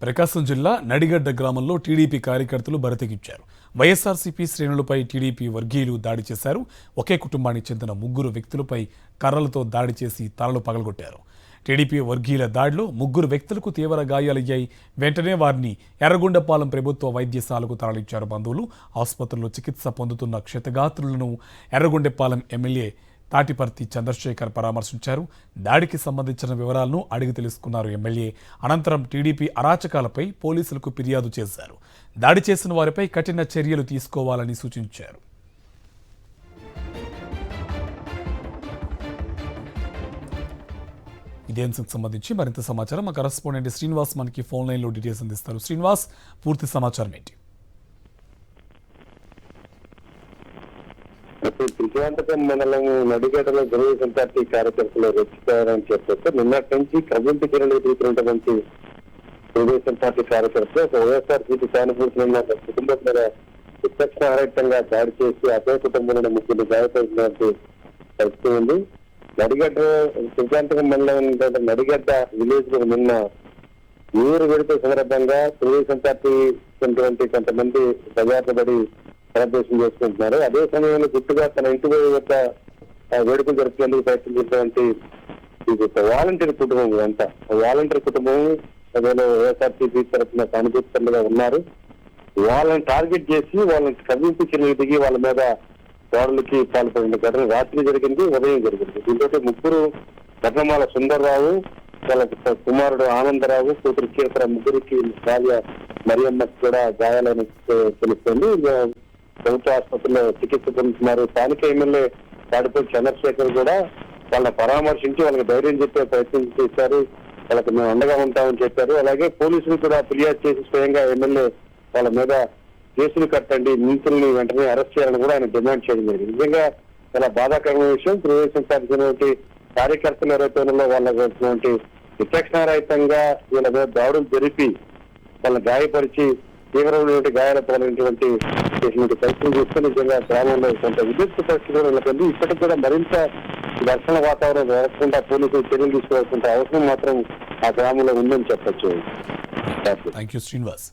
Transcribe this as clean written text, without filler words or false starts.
ప్రకాశం జిల్లా నడిగడ్డ గ్రామంలో టీడీపీ కార్యకర్తలు బరితెగించారు. వైఎస్ఆర్సీపీ శ్రేణులపై టీడీపీ వర్గీయులు దాడి చేశారు. ఒకే కుటుంబానికి చెందిన 3 వ్యక్తులపై కర్రలతో దాడి చేసి తలలు పగలగొట్టారు. టీడీపీ వర్గీయుల దాడిలో 3 వ్యక్తులకు తీవ్ర గాయాలయ్యాయి. వెంటనే వారిని ఎర్రగొండపాలెం ప్రభుత్వ వైద్యశాలకు తరలించారు బంధువులు. ఆసుపత్రిలో చికిత్స పొందుతున్న క్షతగాత్రులను ఎర్రగొండపాలెం ఎమ్మెల్యే తాటిపర్తి చంద్రశేఖర్ పరామర్శించారు. దాడికి సంబంధించిన వివరాలను అడిగి తెలుసుకున్నారు ఎమ్మెల్యే. అనంతరం టీడీపీ అరాచకాలపై పోలీసులకు ఫిర్యాదు చేశారు. దాడి చేసిన వారిపై కఠిన చర్యలు తీసుకోవాలని సూచించారు. ఇదే అంశంకి సంబంధించి మరింత సమాచారం మా కరెస్పాండెంట్ శ్రీనివాస్ మనకి ఫోన్ లైన్లో డీటెయిల్స్ అందిస్తారు. శ్రీనివాస్, పూర్తి సమాచారం ఏంటి? త్రిశాంతకం మండలం నడిగడ్డలో తెలుగుదేశం పార్టీ కార్యకర్తలు రెచ్చిపోయారని చెప్పేస్తే నిన్నటి నుంచి కబుంటి కిరణ్ ఎదుగుతున్నటువంటి తెలుగుదేశం పార్టీ కార్యకర్తలు ఒక వైఎస్ఆర్సీపీ సానుభూతులు ఉన్న కుటుంబం మీద విచక్షణారహితంగా దాడి చేసి అదే కుటుంబంలో 3 గాయపడినటువంటి పరిస్థితి ఉంది. నడిగడ్డ త్రిశాంతకం మండలం నడిగడ్డ విలేజ్ లో నిన్న ఊరు విడత సందర్భంగా తెలుగుదేశం పార్టీ కొంతమంది ప్రజాపడి సెలబ్రేషన్ చేసుకుంటున్నారు. అదే సమయంలో గుట్టుగా తన ఇంటి వద్ద వేడుకలు జరుపుకునేందుకు ప్రయత్నించినటువంటి వాలంటీర్ కుటుంబం అంతా వాలంటీర్ కుటుంబం అదేలో వైఎస్ఆర్సీపీ తరఫున సానుభూతిగా ఉన్నారు. వాళ్ళని టార్గెట్ చేసి వాళ్ళని కవ్వింపు చర్యలు దిగి వాళ్ళ మీద దాడులకి పాల్పడిన ఘటన రాత్రి జరిగింది, ఉదయం జరిగింది. దీంతో 3 రత్నమాల సుందర్రావు, వాళ్ళ కుమారుడు ఆనందరావు, కూతురు కీర్తన, 3కి భార్య మరియమ్మకి కూడా గాయాలని తెలుస్తుంది. ప్రభుత్వ ఆసుపత్రిలో చికిత్స పొందుతున్నారు. స్థానిక ఎమ్మెల్యే తాడిపల్లి చంద్రశేఖర్ కూడా వాళ్ళని పరామర్శించి వాళ్ళకి ధైర్యం చెప్పే ప్రయత్నం చేశారు. వాళ్ళకి మేము అండగా ఉంటామని చెప్పారు. అలాగే పోలీసులు కూడా ఫిర్యాదు చేసి స్వయంగా ఎమ్మెల్యే వాళ్ళ మీద కేసులు కట్టండి, నిందితుల్ని వెంటనే అరెస్ట్ చేయాలని కూడా ఆయన డిమాండ్ చేయడం జరిగింది. నిజంగా చాలా బాధాకరమైన విషయం. తెలుగుదేశం పార్టీ కార్యకర్తల ఎవరైతే వాళ్ళకి విచక్షణారహితంగా వీళ్ళ మీద దాడులు జరిపి వాళ్ళని గాయపరిచి తీవ్రమైనటువంటి గాయాల పాలైనటువంటి చేసినటువంటి పరిస్థితులు చూస్తే నిజంగా గ్రామంలో కొంత విద్యుత్ పరిస్థితి కూడా నెలకొంది. ఇప్పటికి కూడా మరింత ఘర్షణ వాతావరణం జరగకుండా పోలీసులు చర్యలు తీసుకోవాల్సిన అవసరం మాత్రం ఆ గ్రామంలో ఉందని చెప్పచ్చు. Thank you Srinivas.